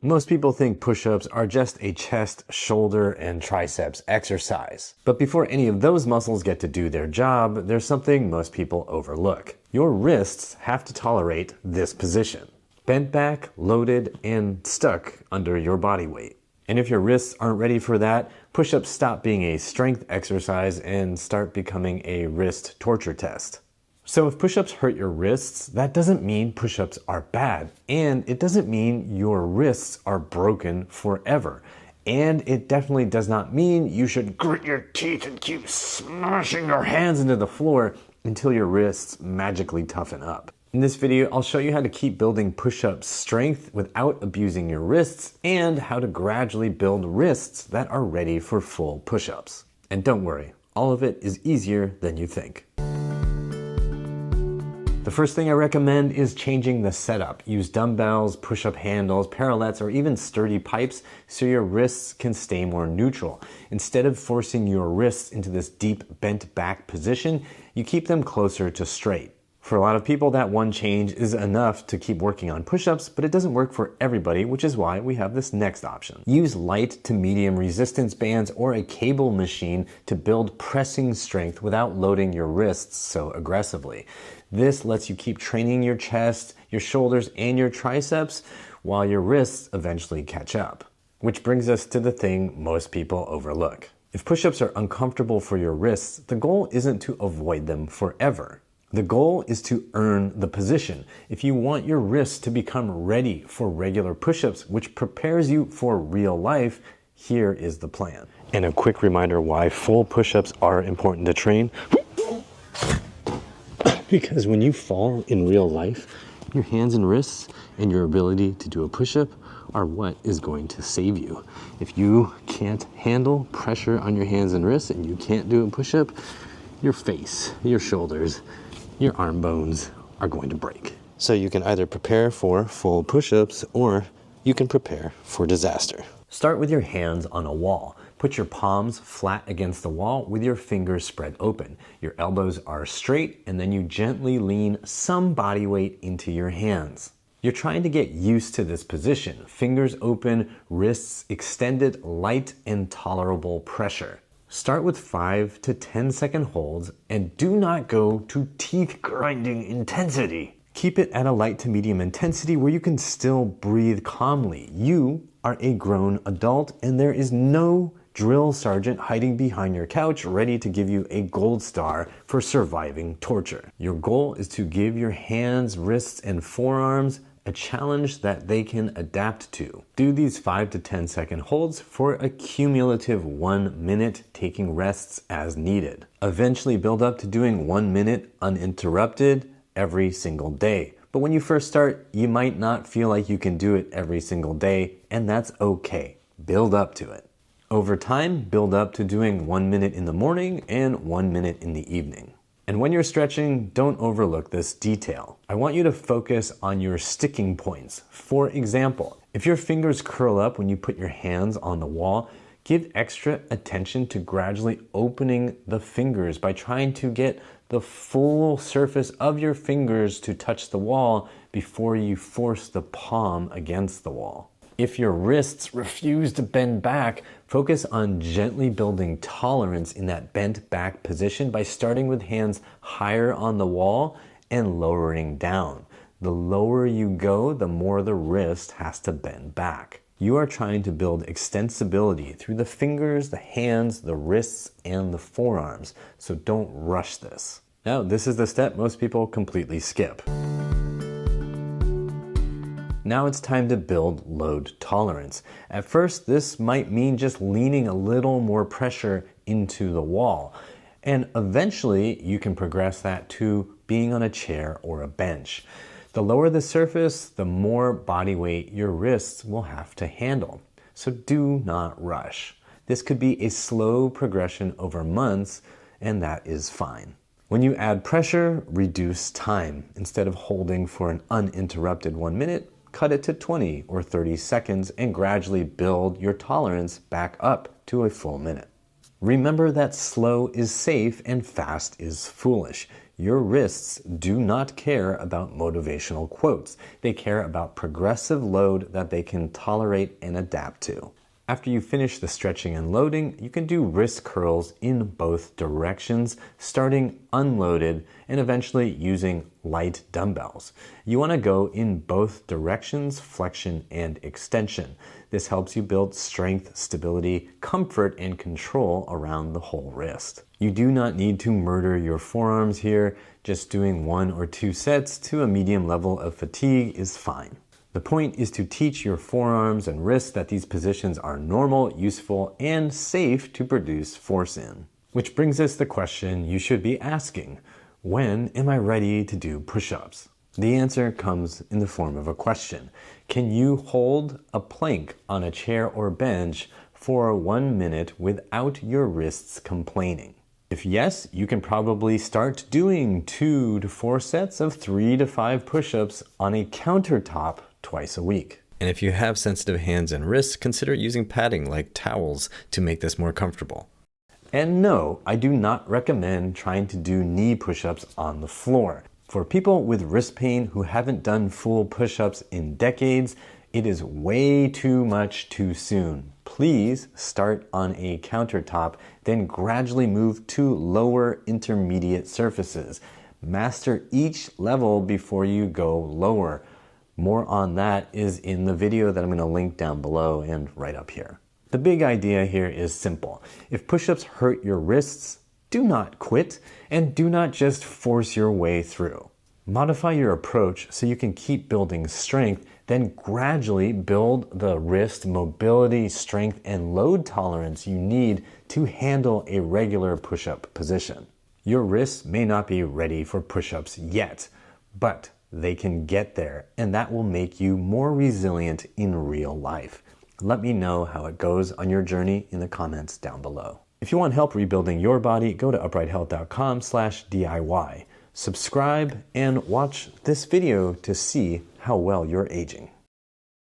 Most people think push-ups are just a chest, shoulder, and triceps exercise. But before any of those muscles get to do their job, there's something most people overlook. Your wrists have to tolerate this position. Bent back, loaded, and stuck under your body weight. And if your wrists aren't ready for that, push-ups stop being a strength exercise and start becoming a wrist torture test. So if push-ups hurt your wrists, that doesn't mean push-ups are bad. And it doesn't mean your wrists are broken forever. And it definitely does not mean you should grit your teeth and keep smashing your hands into the floor until your wrists magically toughen up. In this video, I'll show you how to keep building push-up strength without abusing your wrists and how to gradually build wrists that are ready for full push-ups. And don't worry, all of it is easier than you think. The first thing I recommend is changing the setup. Use dumbbells, push-up handles, parallettes, or even sturdy pipes so your wrists can stay more neutral. Instead of forcing your wrists into this deep bent back position, you keep them closer to straight. For a lot of people, that one change is enough to keep working on push-ups, but it doesn't work for everybody, which is why we have this next option. Use light to medium resistance bands or a cable machine to build pressing strength without loading your wrists so aggressively. This lets you keep training your chest, your shoulders, and your triceps while your wrists eventually catch up. Which brings us to the thing most people overlook. If push-ups are uncomfortable for your wrists, the goal isn't to avoid them forever. The goal is to earn the position. If you want your wrists to become ready for regular push-ups, which prepares you for real life, here is the plan. And a quick reminder why full push-ups are important to train. Because when you fall in real life, your hands and wrists and your ability to do a push-up are what is going to save you. If you can't handle pressure on your hands and wrists and you can't do a push-up, your face, your shoulders, your arm bones are going to break. So you can either prepare for full push-ups or you can prepare for disaster. Start with your hands on a wall. Put your palms flat against the wall with your fingers spread open. Your elbows are straight, and then you gently lean some body weight into your hands. You're trying to get used to this position. Fingers open, wrists extended, light and tolerable pressure. Start with 5 to 10 second holds and do not go to teeth grinding intensity. Keep it at a light to medium intensity where you can still breathe calmly. You are a grown adult and there is no drill sergeant hiding behind your couch ready to give you a gold star for surviving torture. Your goal is to give your hands, wrists, and forearms a challenge that they can adapt to. Do these 5 to 10 second holds for a cumulative 1 minute, taking rests as needed. Eventually build up to doing 1 minute uninterrupted every single day. But when you first start, you might not feel like you can do it every single day, and that's okay. Build up to it. Over time, build up to doing 1 minute in the morning and 1 minute in the evening. And when you're stretching, don't overlook this detail. I want you to focus on your sticking points. For example, if your fingers curl up when you put your hands on the wall, give extra attention to gradually opening the fingers by trying to get the full surface of your fingers to touch the wall before you force the palm against the wall. If your wrists refuse to bend back, focus on gently building tolerance in that bent back position by starting with hands higher on the wall and lowering down. The lower you go, the more the wrist has to bend back. You are trying to build extensibility through the fingers, the hands, the wrists, and the forearms, so don't rush this. Now, this is the step most people completely skip. Now it's time to build load tolerance. At first, this might mean just leaning a little more pressure into the wall. And eventually, you can progress that to being on a chair or a bench. The lower the surface, the more body weight your wrists will have to handle. So do not rush. This could be a slow progression over months, and that is fine. When you add pressure, reduce time. Instead of holding for an uninterrupted 1 minute, cut it to 20 or 30 seconds and gradually build your tolerance back up to a full minute. Remember that slow is safe and fast is foolish. Your wrists do not care about motivational quotes. They care about progressive load that they can tolerate and adapt to. After you finish the stretching and loading, you can do wrist curls in both directions, starting unloaded and eventually using light dumbbells. You want to go in both directions, flexion and extension. This helps you build strength, stability, comfort, and control around the whole wrist. You do not need to murder your forearms here. Just doing 1 or 2 sets to a medium level of fatigue is fine. The point is to teach your forearms and wrists that these positions are normal, useful, and safe to produce force in. Which brings us the question you should be asking: when am I ready to do push-ups? The answer comes in the form of a question. Can you hold a plank on a chair or bench for 1 minute without your wrists complaining? If yes, you can probably start doing 2 to 4 sets of 3 to 5 push-ups on a countertop twice a week. And if you have sensitive hands and wrists, consider using padding like towels to make this more comfortable. And no, I do not recommend trying to do knee push-ups on the floor. For people with wrist pain who haven't done full push-ups in decades, it is way too much too soon. Please start on a countertop, then gradually move to lower intermediate surfaces. Master each level before you go lower. More on that is in the video that I'm going to link down below and right up here. The big idea here is simple. If push-ups hurt your wrists, do not quit and do not just force your way through. Modify your approach so you can keep building strength, then gradually build the wrist mobility, strength, and load tolerance you need to handle a regular push-up position. Your wrists may not be ready for push-ups yet, but they can get there, and that will make you more resilient in real life. Let me know how it goes on your journey in the comments down below. If you want help rebuilding your body, go to uprighthealth.com/DIY. Subscribe and watch this video to see how well you're aging.